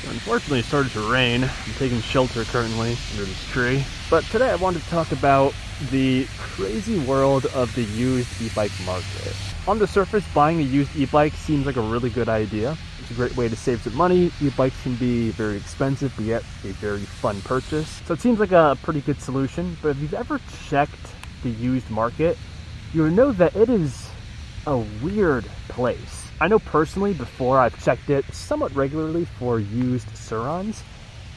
Unfortunately, it started to rain. I'm taking shelter currently under this tree. But today I wanted to talk about the crazy world of the used e-bike market. On the surface, buying a used e-bike seems like a really good idea. It's a great way to save some money. E-bikes can be very expensive, but yet a very fun purchase. So it seems like a pretty good solution. But if you've ever checked the used market, you'll know that it is a weird place. I know personally, before, I've checked it somewhat regularly for used Surons,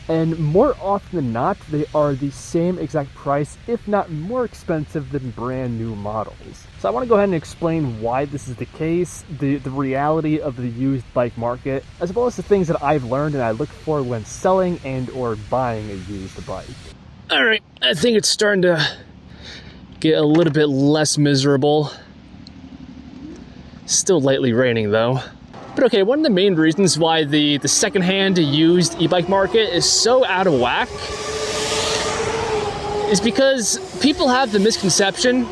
and more often than not, they are the same exact price, if not more expensive than brand new models. So I want to go ahead and explain why this is the case, the reality of the used bike market, as well as the things that I've learned and I look for when selling and or buying a used bike. All right, I think it's starting to get a little bit less miserable. Still lightly raining though. But okay, one of the main reasons why the secondhand used e-bike market is so out of whack is because people have the misconception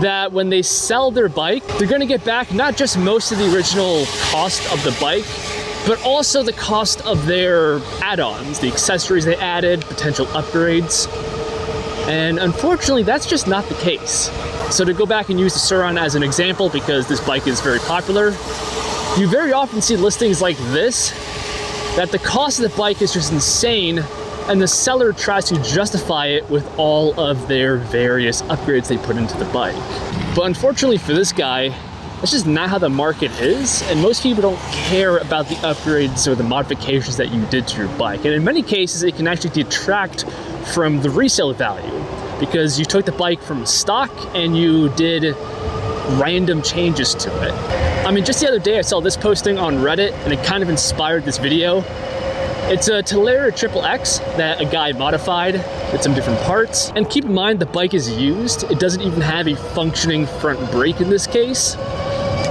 that when they sell their bike, they're gonna get back not just most of the original cost of the bike, but also the cost of their add-ons, the accessories they added, potential upgrades. And unfortunately, that's just not the case. So to go back and use the Suron as an example, because this bike is very popular, you very often see listings like this, that the cost of the bike is just insane, and the seller tries to justify it with all of their various upgrades they put into the bike. But unfortunately for this guy, that's just not how the market is, and most people don't care about the upgrades or the modifications that you did to your bike. And in many cases, it can actually detract from the resale value, because you took the bike from stock and you did random changes to it. I mean, just the other day I saw this posting on Reddit and it kind of inspired this video. It's a Talaria XXX that a guy modified with some different parts. And keep in mind, the bike is used. It doesn't even have a functioning front brake in this case.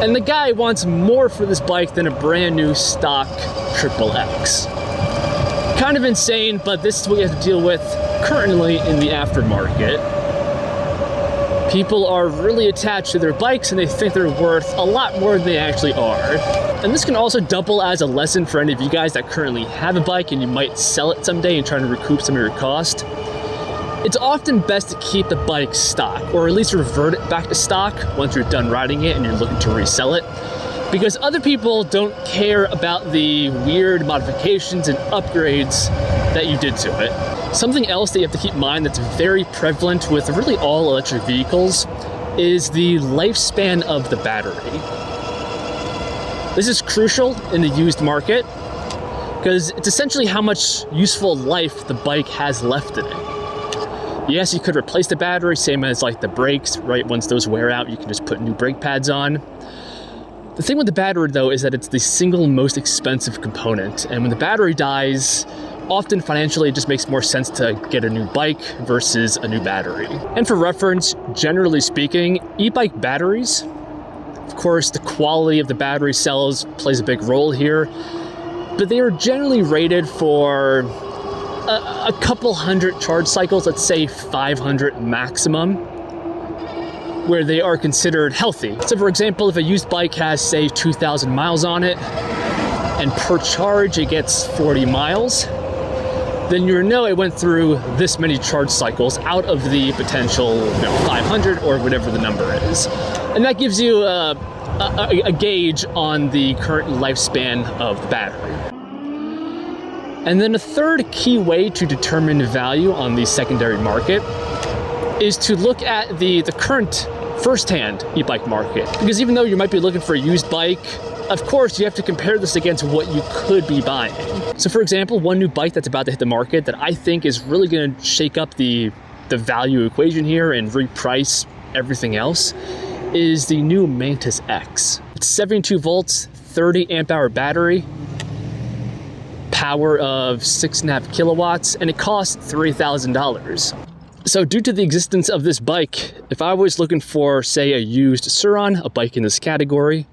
And the guy wants more for this bike than a brand new stock XXX. Kind of insane, but this is what you have to deal with currently in the aftermarket. People are really attached to their bikes and they think they're worth a lot more than they actually are. And this can also double as a lesson for any of you guys that currently have a bike and you might sell it someday and try to recoup some of your cost. It's often best to keep the bike stock, or at least revert it back to stock once you're done riding it and you're looking to resell it. Because other people don't care about the weird modifications and upgrades that you did to it. Something else that you have to keep in mind that's very prevalent with really all electric vehicles is the lifespan of the battery. This is crucial in the used market because it's essentially how much useful life the bike has left in it. Yes, you could replace the battery, same as like the brakes, right? Once those wear out, you can just put new brake pads on. The thing with the battery though is that it's the single most expensive component, and when the battery dies, often financially it just makes more sense to get a new bike versus a new battery. And for reference, generally speaking, e-bike batteries, of course the quality of the battery cells plays a big role here, but they are generally rated for a couple hundred charge cycles, let's say 500 maximum, where they are considered healthy. So for example, if a used bike has say 2,000 miles on it, and per charge it gets 40 miles, then you know it went through this many charge cycles out of the potential 500 or whatever the number is. And that gives you a gauge on the current lifespan of the battery. And then a third key way to determine value on the secondary market is to look at the current first-hand e-bike market. Because even though you might be looking for a used bike, of course you have to compare this against what you could be buying. So for example, one new bike that's about to hit the market that I think is really going to shake up the value equation here and reprice everything else is the new Mantis X. It's 72 volts, 30 amp hour battery, power of 6.5 kilowatts, and it costs $3,000. So due to the existence of this bike, if I was looking for, say, a used Suron, a bike in this category,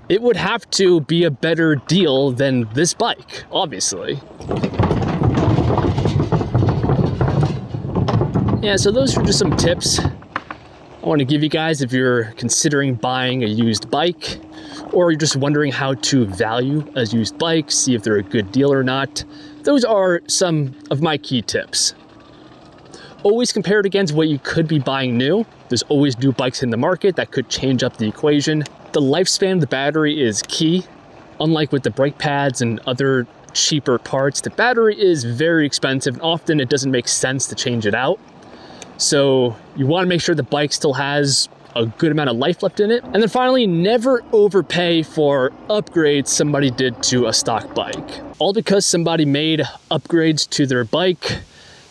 it would have to be a better deal than this bike, obviously. Yeah, so those are just some tips I want to give you guys, if you're considering buying a used bike, or you're just wondering how to value a used bike, see if they're a good deal or not, those are some of my key tips. Always compare it against what you could be buying new. There's always new bikes in the market that could change up the equation. The lifespan of the battery is key. Unlike with the brake pads and other cheaper parts, the battery is very expensive, and often it doesn't make sense to change it out. So you want to make sure the bike still has a good amount of life left in it. And then finally, never overpay for upgrades somebody did to a stock bike. All because somebody made upgrades to their bike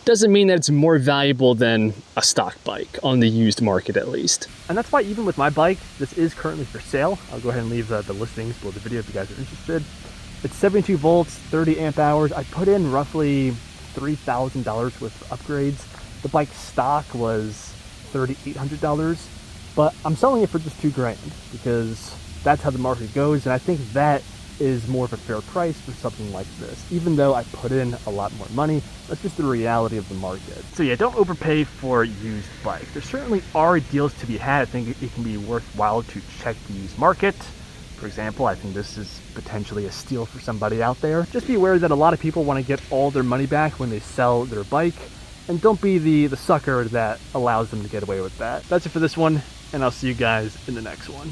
doesn't mean that it's more valuable than a stock bike, on the used market at least. And that's why even with my bike, this is currently for sale. I'll go ahead and leave the listings below the video if you guys are interested. It's 72 volts, 30 amp hours. I put in roughly $3,000 with upgrades. The bike stock was $3,800, but I'm selling it for just $2,000 because that's how the market goes, and I think that is more of a fair price for something like this. Even though I put in a lot more money, that's just the reality of the market. So yeah, don't overpay for used bikes. There certainly are deals to be had. I think it can be worthwhile to check the used market. For example, I think this is potentially a steal for somebody out there. Just be aware that a lot of people want to get all their money back when they sell their bike, and don't be the sucker that allows them to get away with that. That's it for this one, and I'll see you guys in the next one.